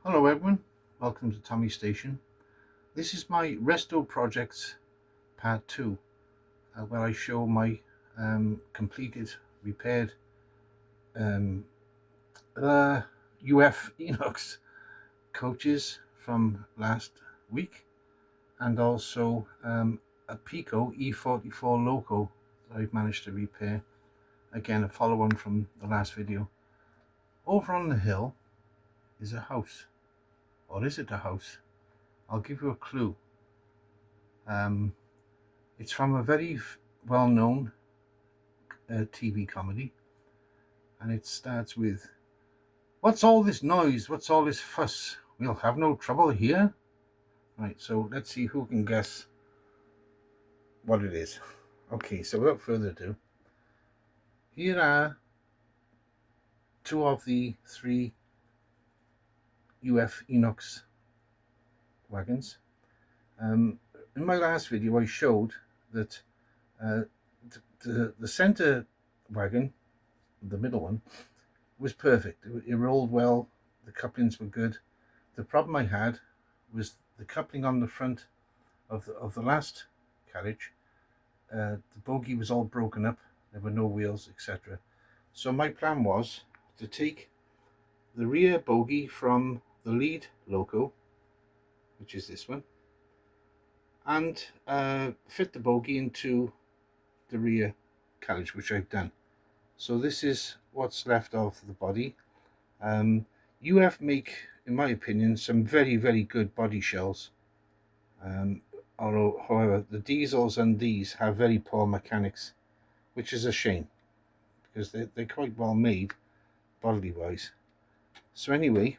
Hello everyone, welcome to Tommy's Station. This is my Resto projects part 2, where I show my completed, repaired Jouef Inox coaches from last week, and also a Pico E44 Loco that I've managed to repair. Again, a follow-on from the last video. Over on the hill is a house. Or is it a house? I'll give you a clue. It's from a very well-known TV comedy, and it starts with, "What's all this noise? What's all this fuss? We'll have no trouble here." Right, so let's see who can guess what it is. Okay, so without further ado, here are two of the three Jouef Inox wagons. In my last video I showed that the center wagon, the middle one, was perfect. It rolled well, the couplings were good. The problem I had was the coupling on the front of the last carriage. The bogie was all broken up, there were no wheels, etc. So my plan was to take the rear bogie from the lead loco, which is this one, and fit the bogie into the rear carriage, which I've done. So this is what's left of the body. Jouef make, in my opinion, some very good body shells. However, the diesels and these have very poor mechanics, which is a shame, because they're quite well made bodily wise. So anyway,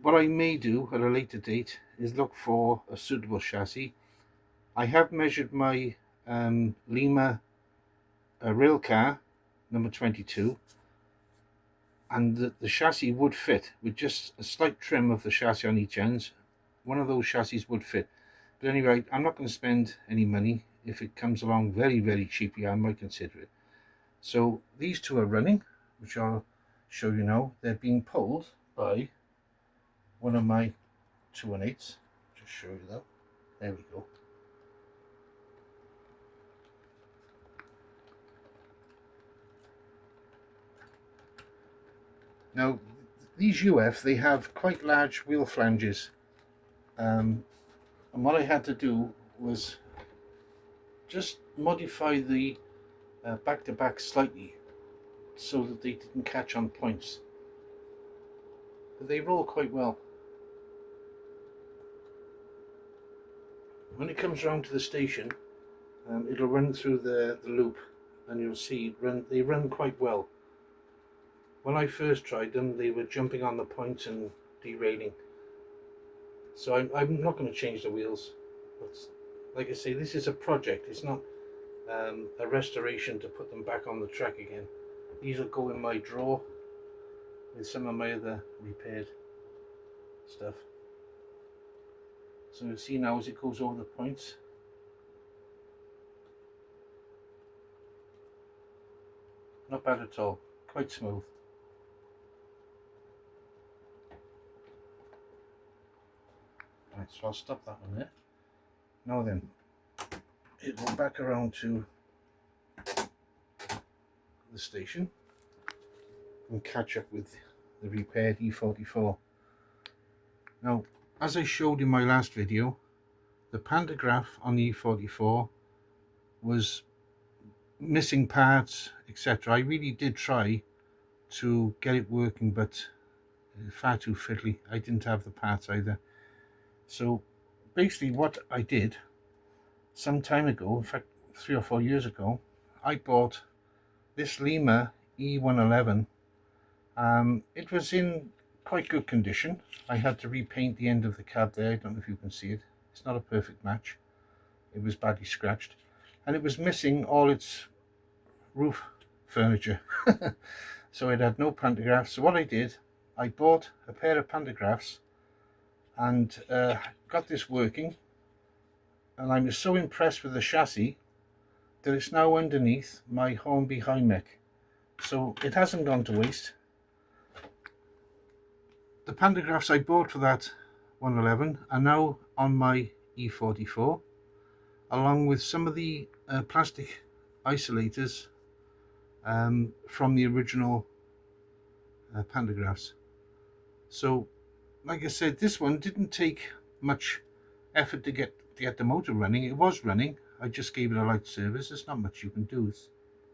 what I may do at a later date is look for a suitable chassis. I have measured my Lima rail car number 22, and the chassis would fit with just a slight trim of the chassis on each end. One of those chassis would fit. But anyway, I'm not going to spend any money. If it comes along very cheaply, I might consider it. So these two are running, which I'll show you now. They're being pulled by one of my 218s. Just show you that. There we go. Now, these Jouef, they have quite large wheel flanges. And what I had to do was just modify the back-to-back slightly so that they didn't catch on points. But they roll quite well. When it comes round to the station, it'll run through the loop, and you'll see they run quite well. When I first tried them, they were jumping on the points and derailing. So I'm not going to change the wheels. But like I say, this is a project. It's not a restoration to put them back on the track again. These will go in my drawer with some of my other repaired stuff. So you'll see now as it goes over the points. Not bad at all, quite smooth. Right, so I'll stop that one there. Now then, it will back around to the station and catch up with the repaired E44. Now, as I showed in my last video, the pantograph on the E44 was missing parts, etc. I really did try to get it working, but far too fiddly. I didn't have the parts either. So basically what I did some time ago, in fact 3 or 4 years ago, I bought this Lima E111. It was in quite good condition. I had to repaint the end of the cab there. I don't know if you can see it. It's not a perfect match. It was badly scratched, and it was missing all its roof furniture. So it had no pantographs. So what I did, I bought a pair of pantographs and got this working, and I was so impressed with the chassis that it's now underneath my Hornby high mech. So it hasn't gone to waste. The pantographs I bought for that 111 are now on my E44, along with some of the plastic isolators from the original pantographs. So like I said, this one didn't take much effort to get the motor running. It was running. I just gave it a light service. There's not much you can do. It's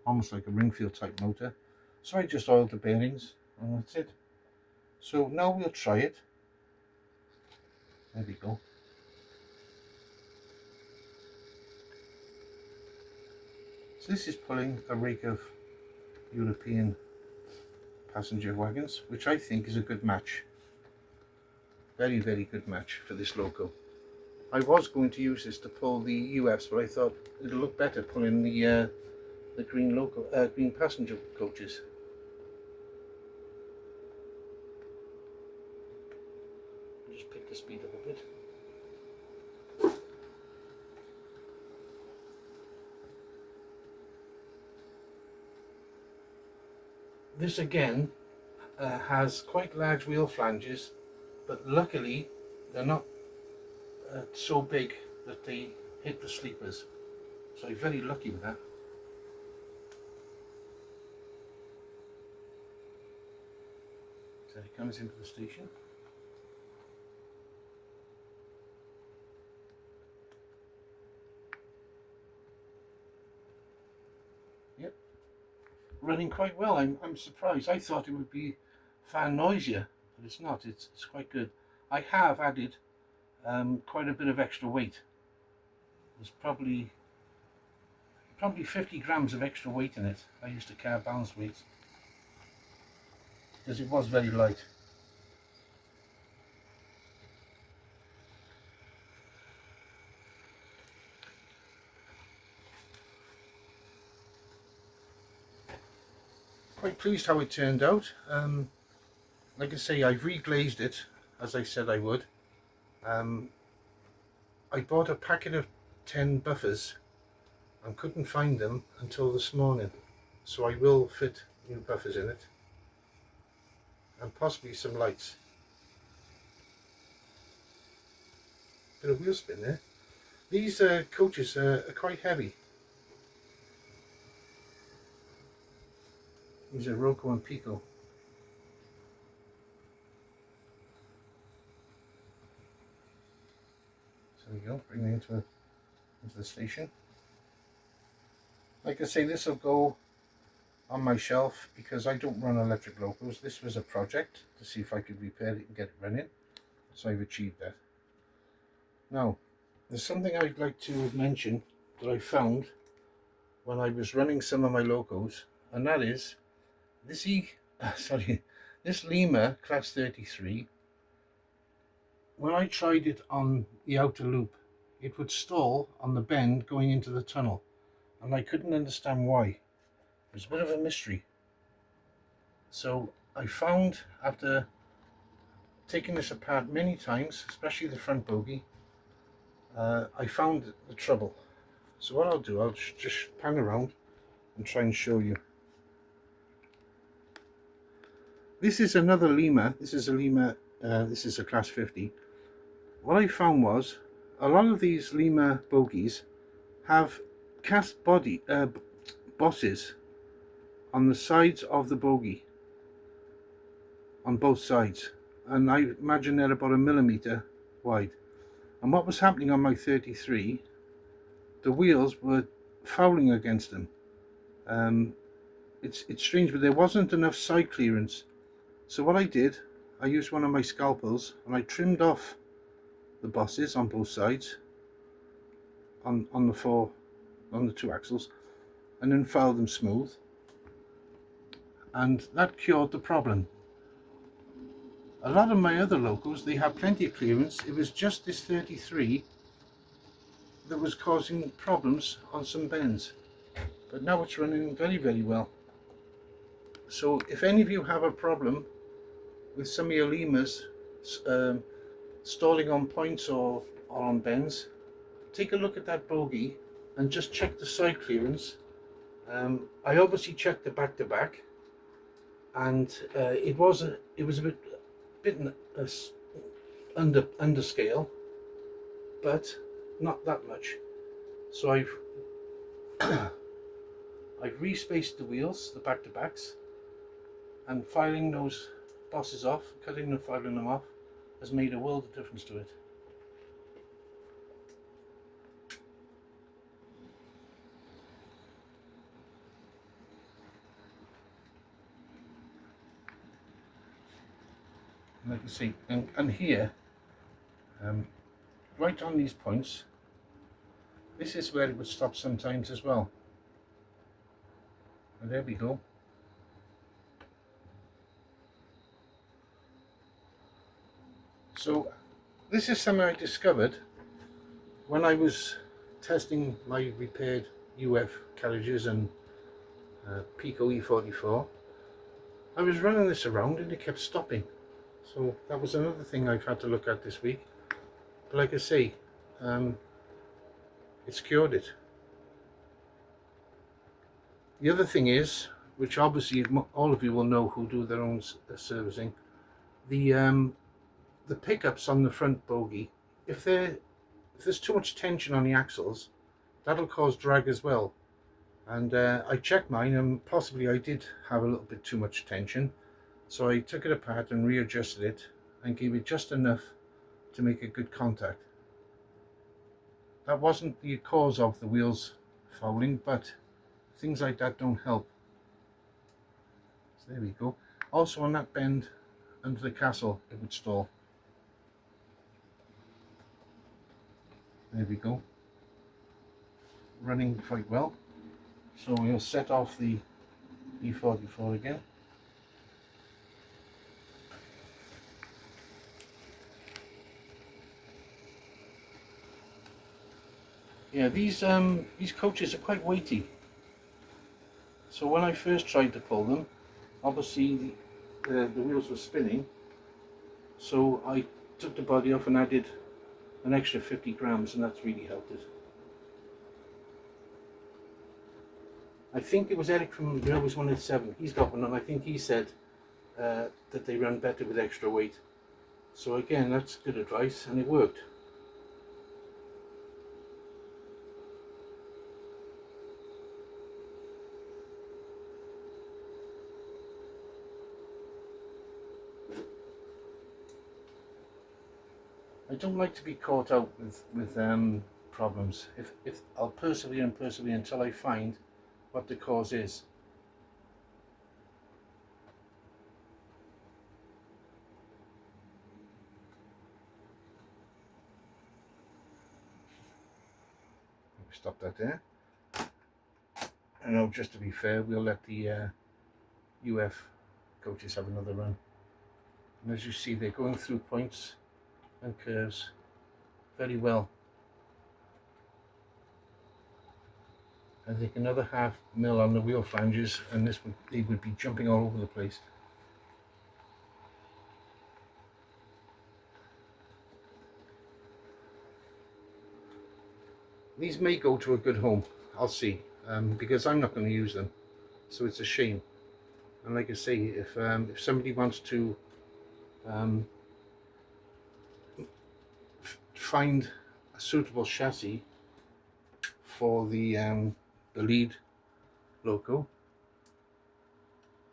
almost like a Ringfield type motor. So I just oiled the bearings and that's it. So now we'll try it. There we go. So this is pulling a rake of European passenger wagons, which I think is a good match. Very, very good match for this loco. I was going to use this to pull the Jouefs, but I thought it'll look better pulling the green loco, green passenger coaches. I'll just pick the speed up a bit. This again has quite large wheel flanges, but luckily they're not so big that they hit the sleepers. So I'm very lucky with that. So he comes into the station. Yep, running quite well. I'm surprised. I thought it would be far noisier, but it's not. It's quite good. I have added quite a bit of extra weight. There's probably 50 grams of extra weight in it. I used a car balance weight because it was very light. Quite pleased how it turned out. Like I say, I've reglazed it as I said I would. I bought a packet of 10 buffers and couldn't find them until this morning, so I will fit new buffers in it and possibly some lights. Bit of wheel spin there. These coaches are quite heavy. These are Roco and Pico. There we go, bring it into the station. Like I say, this will go on my shelf because I don't run electric locos. This was a project to see if I could repair it and get it running. So I've achieved that. Now, there's something I'd like to mention that I found when I was running some of my locos, and that is this this Lima Class 33. When I tried it on the outer loop, it would stall on the bend going into the tunnel, and I couldn't understand why. It was a bit of a mystery. So I found, after taking this apart many times, especially the front bogie, I found the trouble. So what I'll do, I'll just pan around and try and show you. This is another Lima. This is a Lima, this is a Class 50. What I found was a lot of these Lima bogies have cast body bosses on the sides of the bogie, on both sides, and I imagine they're about 1 millimeter wide. And what was happening on my 33, the wheels were fouling against them. It's strange, but there wasn't enough side clearance. So what I did, I used one of my scalpels and I trimmed off the bosses on both sides, on the two axles, and then filed them smooth, and that cured the problem. A lot of my other locos, they have plenty of clearance. It was just this 33 that was causing problems on some bends, but now it's running very, very well. So if any of you have a problem with some of your Limas stalling on points or on bends, take a look at that bogie and just check the side clearance. I obviously checked the back to back, and it was a bit bit under scale, but not that much. So I've I've respaced the wheels, the back to backs, and filing those bosses off, cutting and filing them off, has made a world of difference to it. And like you see, and here, right on these points, this is where it would stop sometimes as well. And there we go. So this is something I discovered when I was testing my repaired Jouef carriages and Pico E44. I was running this around and it kept stopping. So that was another thing I've had to look at this week. But like I say, it's cured it. The other thing is, which obviously all of you will know who do their own servicing, the pickups on the front bogie, if there's too much tension on the axles, that'll cause drag as well. And I checked mine, and possibly I did have a little bit too much tension, so I took it apart and readjusted it and gave it just enough to make a good contact. That wasn't the cause of the wheels fouling, but things like that don't help. So there we go. Also on that bend under the castle, it would stall. There we go. Running quite well. So we'll set off the E44 again. Yeah, these coaches are quite weighty. So when I first tried to pull them, obviously the wheels were spinning. So I took the body off and added an extra 50 grams, and that's really helped it. I think it was Eric from Resto 187. He's got one, and I think he said that they run better with extra weight. So again, that's good advice, and it worked. I don't like to be caught out with problems. If I'll persevere and persevere until I find what the cause is. Stop that there. And now, just to be fair, we'll let the Jouef coaches have another run. And as you see, they're going through points and curves very well. I think another ½ mil on the wheel flanges, and they would be jumping all over the place. These may go to a good home, I'll see, because I'm not going to use them, so it's a shame. And like I say, if somebody wants to find a suitable chassis for the lead loco,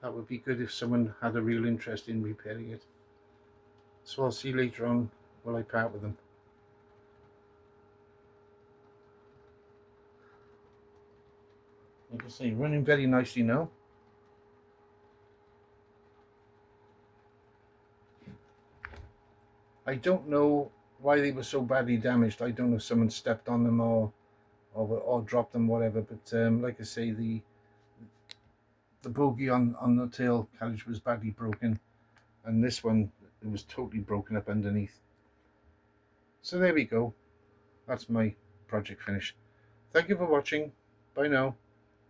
that would be good if someone had a real interest in repairing it. So I'll see later on when I part with them. Like I say, running very nicely now. I don't know why they were so badly damaged. I don't know if someone stepped on them or dropped them, whatever. But like I say, the bogie on the tail carriage was badly broken, and this one, it was totally broken up underneath. So there we go. That's my project finished. Thank you for watching. Bye now.